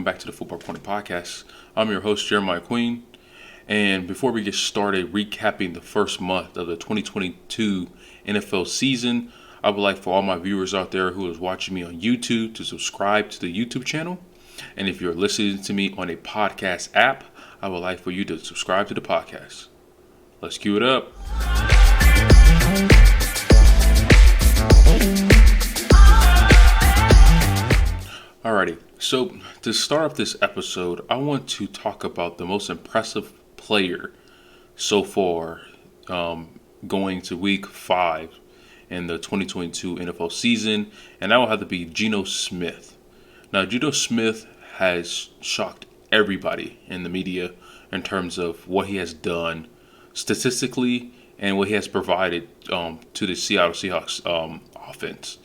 welcome back to the Football Corner Podcast. I'm your host, Jeremiah Queen. And before we get started recapping the first month of the 2022 NFL season, I would like for all my viewers out there who is watching me on YouTube to subscribe to the YouTube channel. And if you're listening to me on a podcast app, I would like for you to subscribe to the podcast. Let's cue it up. Alrighty, so to start off this episode, I want to talk about the most impressive player so far going to week 5 in the 2022 NFL season, and that will have to be Geno Smith. Now, Geno Smith has shocked everybody in the media in terms of what he has done statistically and what he has provided to the Seattle Seahawks offense.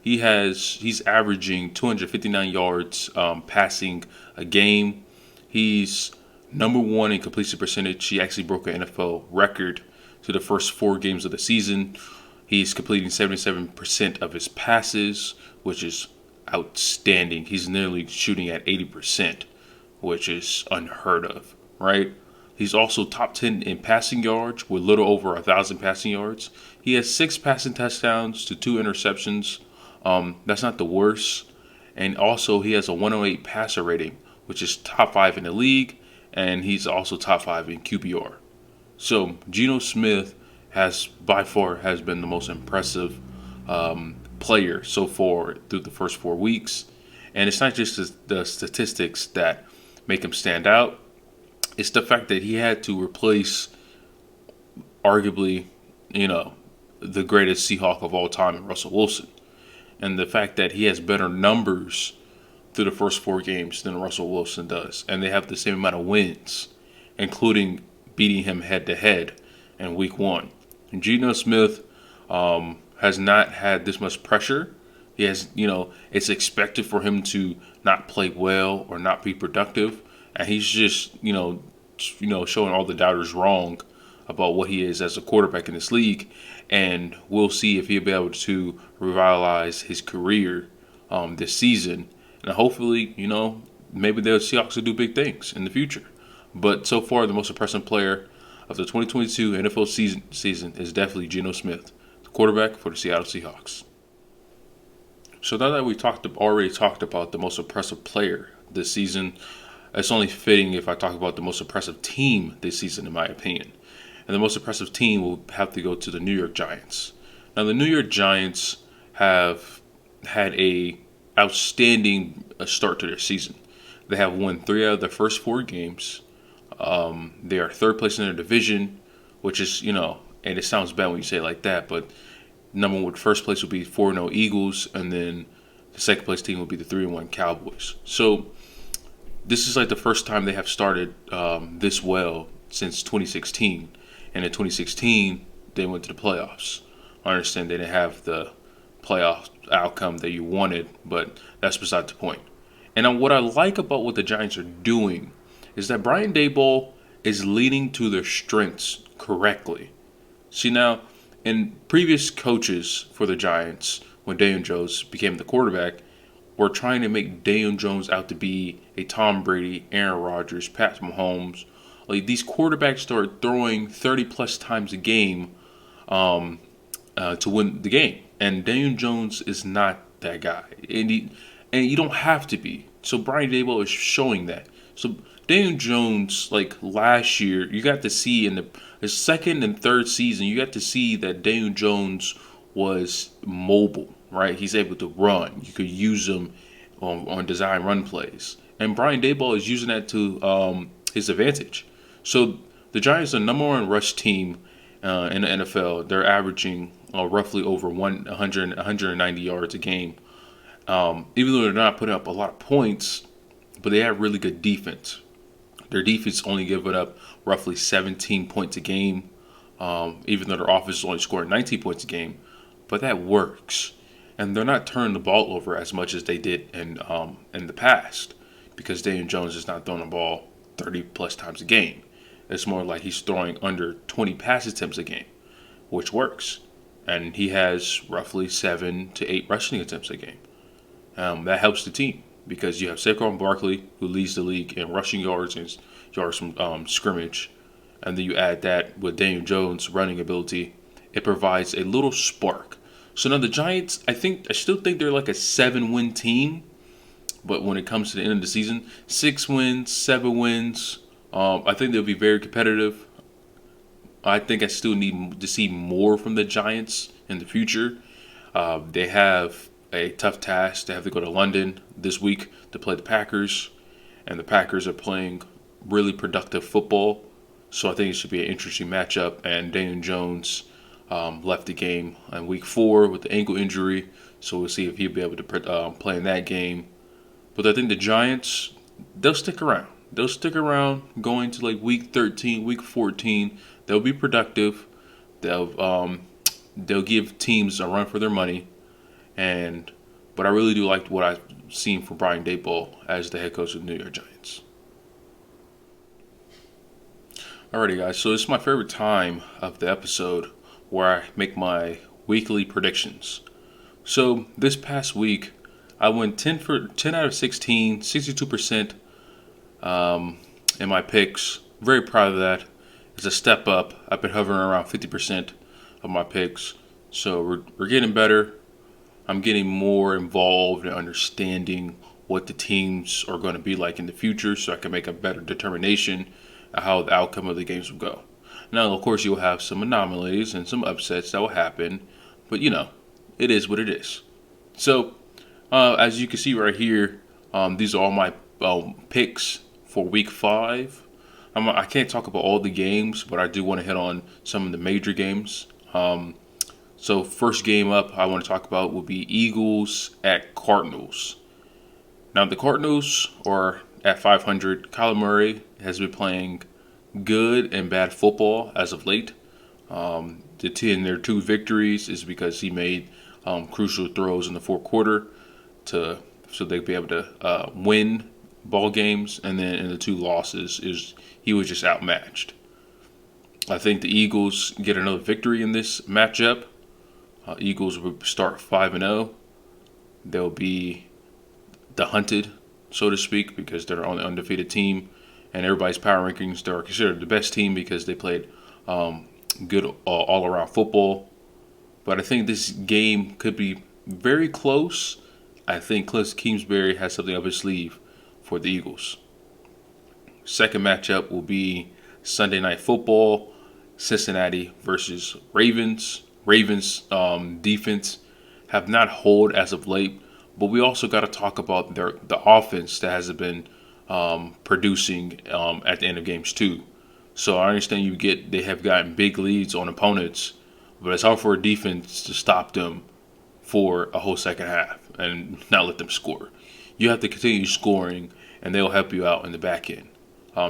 He's averaging 259 yards passing a game. He's number one in completion percentage. He actually broke an NFL record to the first 4 games of the season. He's completing 77% of his passes, which is outstanding. He's nearly shooting at 80%, which is unheard of, right? He's also top 10 in passing yards with a little over 1,000 passing yards. He has 6 passing touchdowns to 2 interceptions. That's not the worst. And also he has a 108 passer rating, which is top 5 in the league. And he's also top 5 in QBR. So Geno Smith by far has been the most impressive player so far through the first 4 weeks. And it's not just the statistics that make him stand out. It's the fact that he had to replace arguably, the greatest Seahawk of all time, Russell Wilson. And the fact that he has better numbers through the first 4 games than Russell Wilson does. And they have the same amount of wins, including beating him head-to-head in week 1. And Geno Smith has not had this much pressure. He has, it's expected for him to not play well or not be productive. And he's just, showing all the doubters wrong about what he is as a quarterback in this league. And we'll see if he'll be able to revitalize his career this season. And hopefully, maybe the Seahawks will do big things in the future. But so far, the most impressive player of the 2022 NFL season is definitely Geno Smith, the quarterback for the Seattle Seahawks. So now that we already talked about the most impressive player this season, it's only fitting if I talk about the most impressive team this season, in my opinion. And the most impressive team will have to go to the New York Giants. Now, the New York Giants have had a outstanding start to their season. They have won 3 out of their first 4 games. They are 3rd place in their division, which is, and it sounds bad when you say it like that, but number 1, first place will be 4-0 Eagles, and then the second place team will be the 3-1 Cowboys. So this is like the first time they have started this well since 2016. And in 2016, they went to the playoffs. I understand they didn't have the playoff outcome that you wanted, but that's beside the point. And what I like about what the Giants are doing is that Brian Daboll is leading to their strengths correctly. See, now, in previous coaches for the Giants, when Daniel Jones became the quarterback, were trying to make Daniel Jones out to be a Tom Brady, Aaron Rodgers, Pat Mahomes. Like, these quarterbacks start throwing 30-plus times a game to win the game. And Daniel Jones is not that guy. And you don't have to be. So Brian Daboll is showing that. So Daniel Jones, like last year, you got to see in the second and third season, you got to see that Daniel Jones was mobile, right? He's able to run. You could use him on design run plays. And Brian Daboll is using that to his advantage. So the Giants are the number 1 rush team in the NFL. They're averaging roughly over 190 yards a game. Even though they're not putting up a lot of points, but they have really good defense. Their defense only giving up roughly 17 points a game, even though their offense is only scoring 19 points a game. But that works. And they're not turning the ball over as much as they did in the past, because Daniel Jones is not throwing the ball 30-plus times a game. It's more like he's throwing under 20 pass attempts a game, which works. And he has roughly 7 to 8 rushing attempts a game. That helps the team. because you have Saquon Barkley, who leads the league in rushing yards and yards from scrimmage, and then you add that with Daniel Jones' running ability, it provides a little spark. So now the Giants, I still think they're like a 7-win team, but when it comes to the end of the season, 6 wins, 7 wins, I think they'll be very competitive. I think I still need to see more from the Giants in the future. They have a tough task. They have to go to London this week to play the Packers, and the Packers are playing really productive football. So I think it should be an interesting matchup. And Daniel Jones left the game in week 4 with the ankle injury, so we'll see if he'll be able to play in that game. But I think the Giants, they'll stick around. They'll stick around going to like week 13, week 14. They'll be productive. They'll give teams a run for their money. But I really do like what I've seen from Brian Daboll as the head coach of the New York Giants. Alrighty, guys. So this is my favorite time of the episode where I make my weekly predictions. So this past week, I went 10 out of 16, 62% in my picks. Very proud of that. It's a step up. I've been hovering around 50% of my picks. So we're getting better. I'm getting more involved in understanding what the teams are going to be like in the future, so I can make a better determination of how the outcome of the games will go. Now, of course, you'll have some anomalies and some upsets that will happen, but it is what it is. So, as you can see right here, these are all my picks for week 5. I can't talk about all the games, but I do want to hit on some of the major games. So first game up I want to talk about will be Eagles at Cardinals. Now the Cardinals are at 500. Kyler Murray has been playing good and bad football as of late. Their 2 victories is because he made crucial throws in the fourth quarter so they'd be able to win ball games, and then in the 2 losses is he was just outmatched. I think the Eagles get another victory in this matchup. Eagles will start 5-0. They'll be the hunted, so to speak, because they're the only undefeated team. And everybody's power rankings, they're considered the best team because they played good all-around football. But I think this game could be very close. I think Cliff Kingsbury has something up his sleeve for the Eagles. Second matchup will be Sunday Night Football, Cincinnati versus Ravens. Ravens defense have not held as of late, but we also got to talk about the offense that hasn't been producing at the end of games too. So I understand they have gotten big leads on opponents, but it's hard for a defense to stop them for a whole second half and not let them score. You have to continue scoring, and they'll help you out in the back end.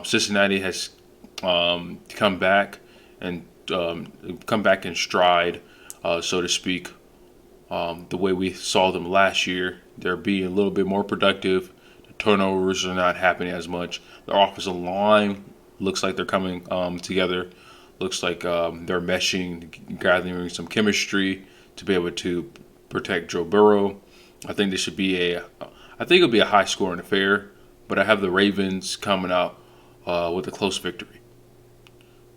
Cincinnati has come back in stride, so to speak. The way we saw them last year, they're being a little bit more productive. The turnovers are not happening as much. Their offensive line looks like they're coming together. Looks like they're meshing, gathering some chemistry to be able to protect Joe Burrow. I think it'll be a high-scoring affair, but I have the Ravens coming out with a close victory.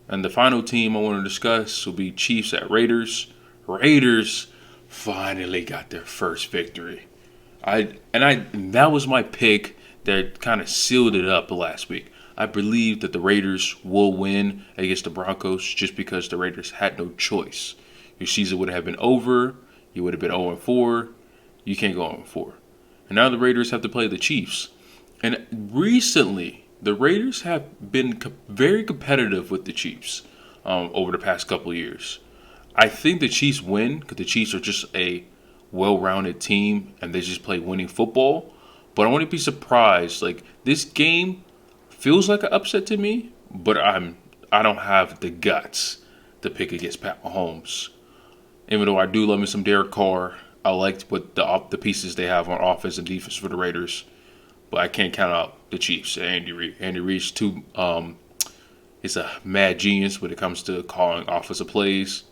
And the final team I want to discuss will be Chiefs at Raiders. Raiders finally got their first victory. That was my pick that kind of sealed it up last week. I believe that the Raiders will win against the Broncos just because the Raiders had no choice. Your season would have been over. You would have been 0-4. You can't go 0-4. And now the Raiders have to play the Chiefs. And recently, the Raiders have been very competitive with the Chiefs over the past couple of years. I think the Chiefs win because the Chiefs are just a well-rounded team and they just play winning football. But I wouldn't be surprised. Like, this game feels like an upset to me, but I don't have the guts to pick against Pat Mahomes. Even though I do love me some Derek Carr, I liked what the pieces they have on offense and defense for the Raiders. But I can't count out the Chiefs. Andy Reid. Andy Reid's is a mad genius when it comes to calling offensive plays.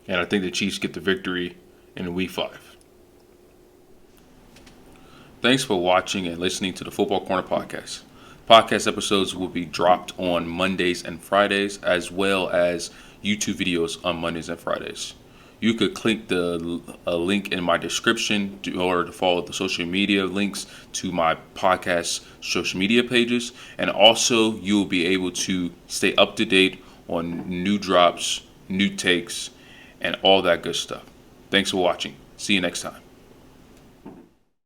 And I think the Chiefs get the victory in week 5. Thanks for watching and listening to the Football Corner podcast. Podcast episodes will be dropped on Mondays and Fridays, as well as YouTube videos on Mondays and Fridays. You could click the link in my description or to follow the social media links to my podcast social media pages. And also, you'll be able to stay up to date on new drops, new takes, and all that good stuff. Thanks for watching. See you next time.